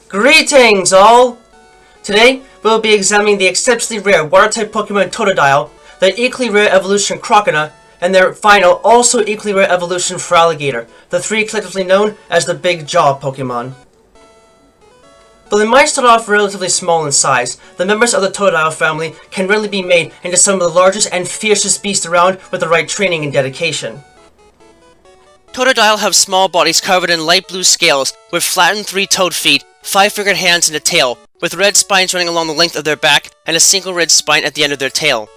Greetings, all! Today, we'll be examining the exceptionally rare Water-type Pokemon Totodile, the equally rare evolution Croconaw, and their final, also equally rare evolution Feraligatr, the three collectively known as the Big Jaw Pokémon. Though they might start off relatively small in size, the members of the Totodile family can really be made into some of the largest and fiercest beasts around with the right training and dedication. Totodile have small bodies covered in light blue scales, with flattened three-toed feet, five-fingered hands and a tail, with red spines running along the length of their back and a single red spine at the end of their tail.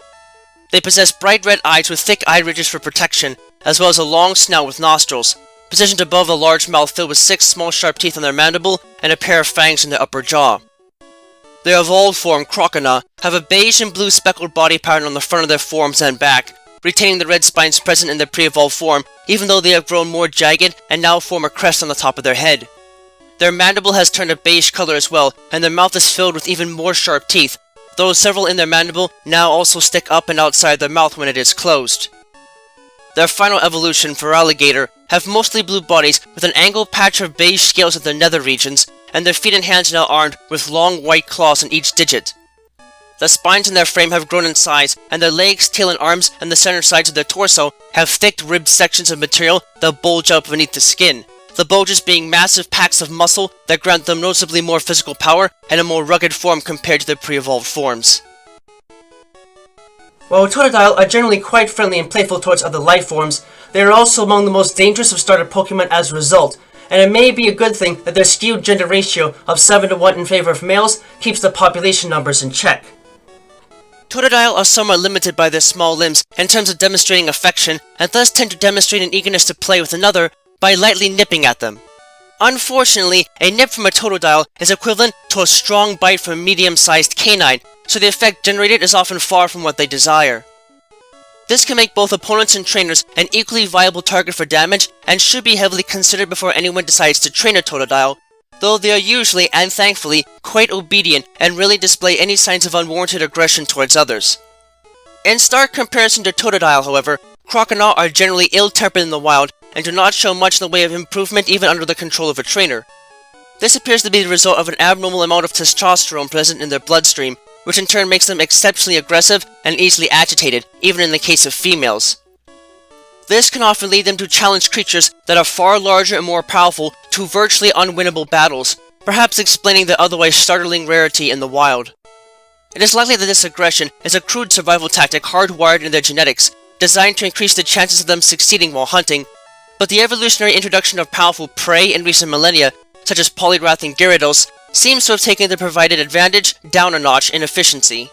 They possess bright red eyes with thick eye ridges for protection, as well as a long snout with nostrils, positioned above a large mouth filled with 6 small sharp teeth on their mandible and a pair of fangs in their upper jaw. Their evolved form, Croconaw, have a beige and blue speckled body pattern on the front of their forms and back, retaining the red spines present in their pre-evolved form, even though they have grown more jagged and now form a crest on the top of their head. Their mandible has turned a beige color as well, and their mouth is filled with even more sharp teeth, though several in their mandible now also stick up and outside their mouth when it is closed. Their final evolution, Feraligatr, have mostly blue bodies with an angled patch of beige scales at their nether regions, and their feet and hands now armed with long white claws on each digit. The spines in their frame have grown in size, and their legs, tail, and arms and the center sides of their torso have thick ribbed sections of material that bulge up beneath the skin, the bulges being massive packs of muscle that grant them noticeably more physical power and a more rugged form compared to their pre-evolved forms. While Totodile are generally quite friendly and playful towards other life forms, they are also among the most dangerous of starter Pokemon as a result, and it may be a good thing that their skewed gender ratio of 7 to 1 in favor of males keeps the population numbers in check. Totodile are somewhat limited by their small limbs in terms of demonstrating affection, and thus tend to demonstrate an eagerness to play with another by lightly nipping at them. Unfortunately, a nip from a Totodile is equivalent to a strong bite from a medium-sized canine, so the effect generated is often far from what they desire. This can make both opponents and trainers an equally viable target for damage, and should be heavily considered before anyone decides to train a Totodile, though they are usually, and thankfully, quite obedient and rarely display any signs of unwarranted aggression towards others. In stark comparison to Totodile, however, Croconaw are generally ill-tempered in the wild, and do not show much in the way of improvement even under the control of a trainer. This appears to be the result of an abnormal amount of testosterone present in their bloodstream, which in turn makes them exceptionally aggressive and easily agitated, even in the case of females. This can often lead them to challenge creatures that are far larger and more powerful to virtually unwinnable battles, perhaps explaining the otherwise startling rarity in the wild. It is likely that this aggression is a crude survival tactic hardwired in their genetics, designed to increase the chances of them succeeding while hunting, but the evolutionary introduction of powerful prey in recent millennia, such as Poliwrath and Gyarados, seems to have taken the provided advantage down a notch in efficiency.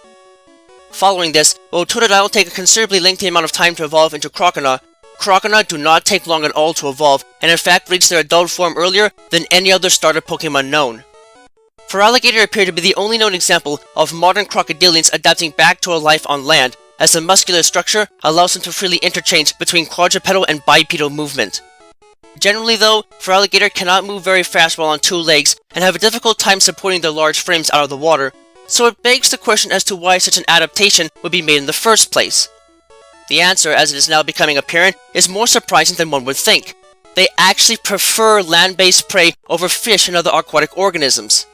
Following this, while Totodile take a considerably lengthy amount of time to evolve into Croconaw, Croconaw do not take long at all to evolve, and in fact reach their adult form earlier than any other starter Pokemon known. Feraligatr appear to be the only known example of modern crocodilians adapting back to a life on land, as the muscular structure allows them to freely interchange between quadrupedal and bipedal movement. Generally though, Feraligatr cannot move very fast while on 2 legs, and have a difficult time supporting their large frames out of the water, so it begs the question as to why such an adaptation would be made in the first place. The answer, as it is now becoming apparent, is more surprising than one would think. They actually prefer land-based prey over fish and other aquatic organisms.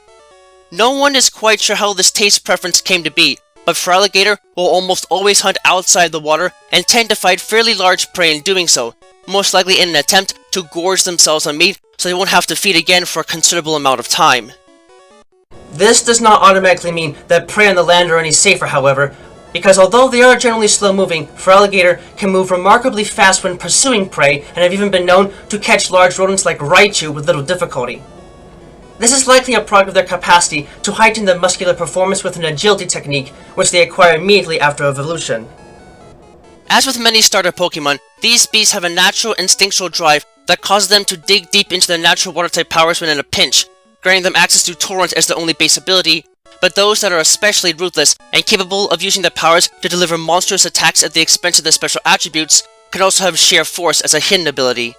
No one is quite sure how this taste preference came to be, but Feraligatr will almost always hunt outside the water and tend to fight fairly large prey in doing so, most likely in an attempt to gorge themselves on meat so they won't have to feed again for a considerable amount of time. This does not automatically mean that prey on the land are any safer, however, because although they are generally slow-moving, Feraligatr can move remarkably fast when pursuing prey and have even been known to catch large rodents like Raichu with little difficulty. This is likely a product of their capacity to heighten their muscular performance with an agility technique, which they acquire immediately after evolution. As with many starter Pokemon, these beasts have a natural instinctual drive that causes them to dig deep into their natural water-type powers when in a pinch, granting them access to Torrent as their only base ability, but those that are especially ruthless and capable of using their powers to deliver monstrous attacks at the expense of their special attributes can also have Sheer Force as a hidden ability.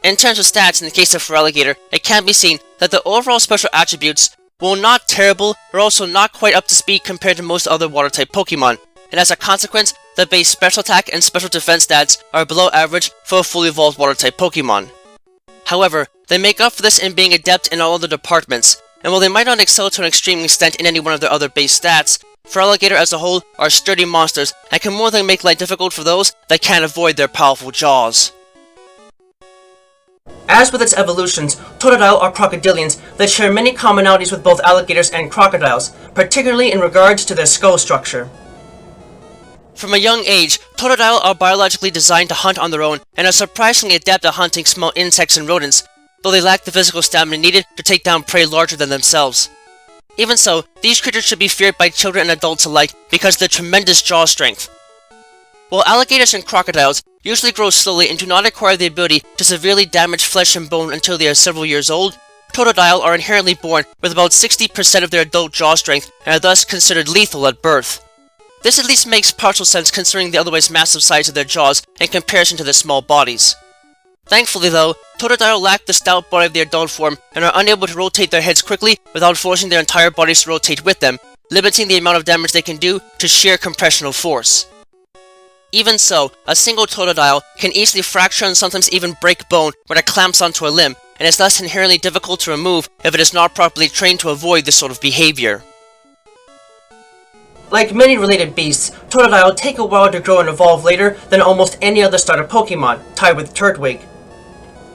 In terms of stats, in the case of Feraligatr, it can be seen that the overall special attributes, while not terrible, are also not quite up to speed compared to most other water-type Pokemon, and as a consequence, the base special attack and special defense stats are below average for a fully evolved water-type Pokemon. However, they make up for this in being adept in all other departments, and while they might not excel to an extreme extent in any one of their other base stats, Feraligatr as a whole are sturdy monsters and can more than make life difficult for those that can't avoid their powerful jaws. As with its evolutions, Totodile are crocodilians that share many commonalities with both alligators and crocodiles, particularly in regards to their skull structure. From a young age, Totodile are biologically designed to hunt on their own and are surprisingly adept at hunting small insects and rodents, though they lack the physical stamina needed to take down prey larger than themselves. Even so, these creatures should be feared by children and adults alike because of their tremendous jaw strength. While alligators and crocodiles usually grow slowly and do not acquire the ability to severely damage flesh and bone until they are several years old, Totodile are inherently born with about 60% of their adult jaw strength and are thus considered lethal at birth. This at least makes partial sense considering the otherwise massive size of their jaws in comparison to their small bodies. Thankfully though, Totodile lack the stout body of the adult form and are unable to rotate their heads quickly without forcing their entire bodies to rotate with them, limiting the amount of damage they can do to sheer compressional force. Even so, a single Totodile can easily fracture and sometimes even break bone when it clamps onto a limb, and is thus inherently difficult to remove if it is not properly trained to avoid this sort of behavior. Like many related beasts, Totodile take a while to grow and evolve later than almost any other starter Pokemon, tied with Turtwig.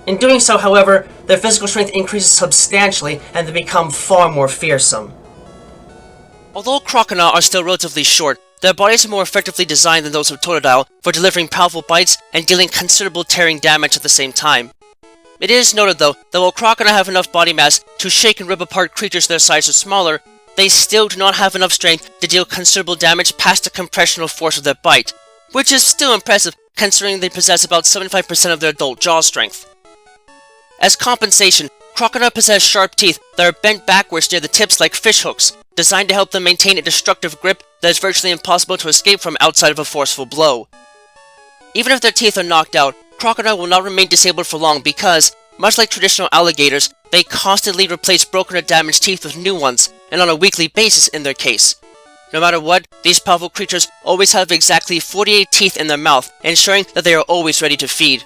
In doing so, however, their physical strength increases substantially and they become far more fearsome. Although Croconaw are still relatively short, their bodies are more effectively designed than those of Totodile for delivering powerful bites and dealing considerable tearing damage at the same time. It is noted though, that while Croconaw have enough body mass to shake and rip apart creatures their size or smaller, they still do not have enough strength to deal considerable damage past the compressional force of their bite, which is still impressive considering they possess about 75% of their adult jaw strength. As compensation, Croconaw possess sharp teeth that are bent backwards near the tips like fishhooks, designed to help them maintain a destructive grip that is virtually impossible to escape from outside of a forceful blow. Even if their teeth are knocked out, Croconaw will not remain disabled for long because, much like traditional alligators, they constantly replace broken or damaged teeth with new ones, and on a weekly basis in their case. No matter what, these powerful creatures always have exactly 48 teeth in their mouth, ensuring that they are always ready to feed.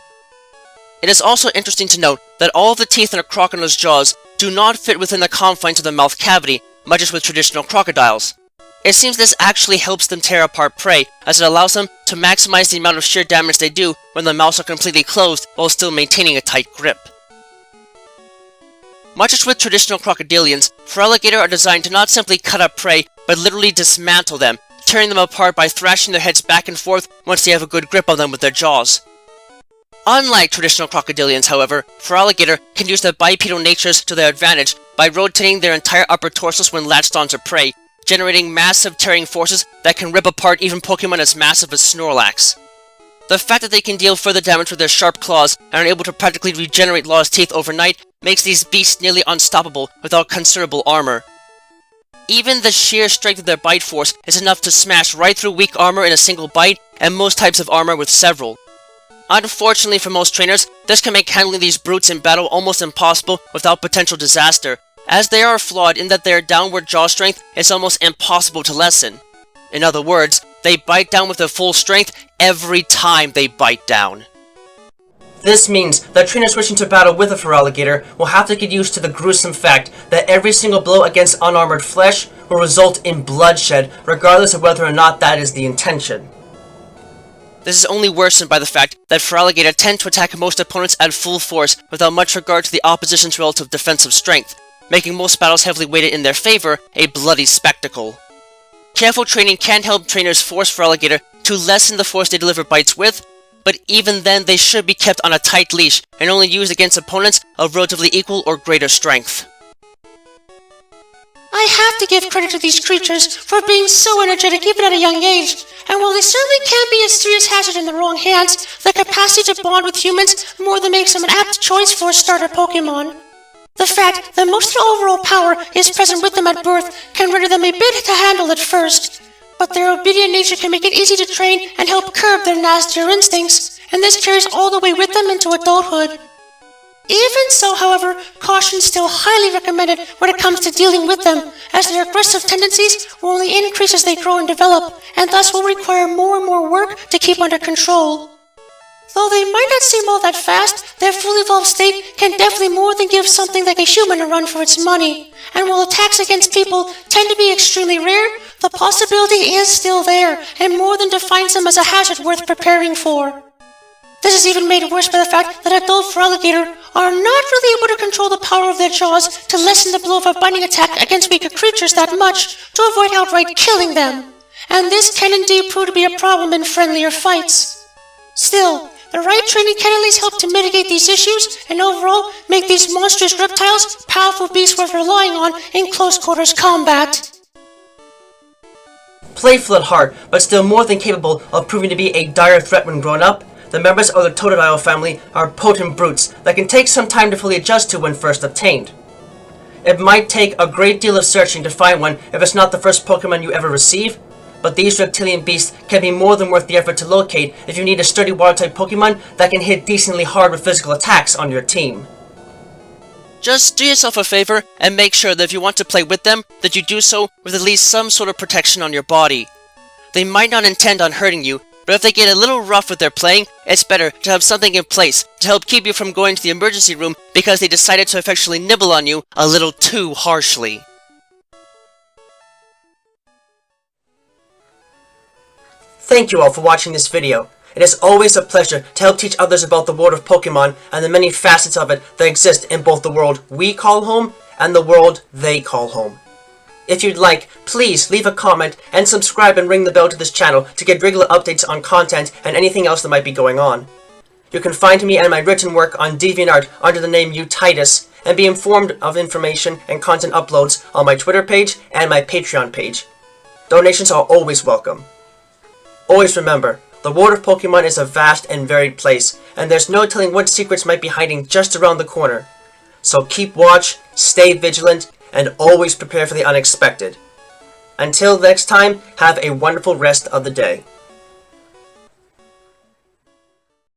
It is also interesting to note that all of the teeth in a croconaw's jaws do not fit within the confines of the mouth cavity, much as with traditional crocodiles. It seems this actually helps them tear apart prey, as it allows them to maximize the amount of sheer damage they do when the mouths are completely closed while still maintaining a tight grip. Much as with traditional crocodilians, Feraligatr are designed to not simply cut up prey, but literally dismantle them, tearing them apart by thrashing their heads back and forth once they have a good grip on them with their jaws. Unlike traditional crocodilians, however, Feraligatr can use their bipedal natures to their advantage by rotating their entire upper torsos when latched onto prey, generating massive tearing forces that can rip apart even Pokemon as massive as Snorlax. The fact that they can deal further damage with their sharp claws and are able to practically regenerate lost teeth overnight makes these beasts nearly unstoppable without considerable armor. Even the sheer strength of their bite force is enough to smash right through weak armor in a single bite, and most types of armor with several. Unfortunately for most trainers, this can make handling these brutes in battle almost impossible without potential disaster, as they are flawed in that their downward jaw strength is almost impossible to lessen. In other words, they bite down with their full strength every time they bite down. This means that trainers wishing to battle with a Feraligatr will have to get used to the gruesome fact that every single blow against unarmored flesh will result in bloodshed, regardless of whether or not that is the intention. This is only worsened by the fact that Feraligatr tend to attack most opponents at full force without much regard to the opposition's relative defensive strength, making most battles heavily weighted in their favor a bloody spectacle. Careful training can help trainers force Feraligatr to lessen the force they deliver bites with, but even then they should be kept on a tight leash and only used against opponents of relatively equal or greater strength. I have to give credit to these creatures for being so energetic even at a young age, and while they certainly can be a serious hazard in the wrong hands, the capacity to bond with humans more than makes them an apt choice for a starter Pokemon. The fact that most of their overall power is present with them at birth can render them a bit to handle at first, but their obedient nature can make it easy to train and help curb their nastier instincts, and this carries all the way with them into adulthood. Even so, however, caution is still highly recommended when it comes to dealing with them, as their aggressive tendencies will only increase as they grow and develop, and thus will require more and more work to keep under control. Though they might not seem all that fast, their fully evolved state can definitely more than give something like a human a run for its money. And while attacks against people tend to be extremely rare, the possibility is still there, and more than defines them as a hazard worth preparing for. This is even made worse by the fact that adult Feraligatr are not really able to control the power of their jaws to lessen the blow of a biting attack against weaker creatures that much to avoid outright killing them. And this can indeed prove to be a problem in friendlier fights. Still, the right training can at least help to mitigate these issues and overall make these monstrous reptiles powerful beasts worth relying on in close quarters combat. Playful at heart, but still more than capable of proving to be a dire threat when grown up, the members of the Totodile family are potent brutes that can take some time to fully adjust to when first obtained. It might take a great deal of searching to find one if it's not the first Pokemon you ever receive, but these reptilian beasts can be more than worth the effort to locate if you need a sturdy water-type Pokemon that can hit decently hard with physical attacks on your team. Just do yourself a favor and make sure that if you want to play with them, that you do so with at least some sort of protection on your body. They might not intend on hurting you, but if they get a little rough with their playing, it's better to have something in place to help keep you from going to the emergency room because they decided to effectually nibble on you a little too harshly. Thank you all for watching this video. It is always a pleasure to help teach others about the world of Pokemon and the many facets of it that exist in both the world we call home and the world they call home. If you'd like, please leave a comment and subscribe and ring the bell to this channel to get regular updates on content and anything else that might be going on. You can find me and my written work on DeviantArt under the name Titus and be informed of information and content uploads on my Twitter page and my Patreon page. Donations are always welcome. Always remember, the world of Pokemon is a vast and varied place, and there's no telling what secrets might be hiding just around the corner. So keep watch, stay vigilant, and always prepare for the unexpected. Until next time, have a wonderful rest of the day.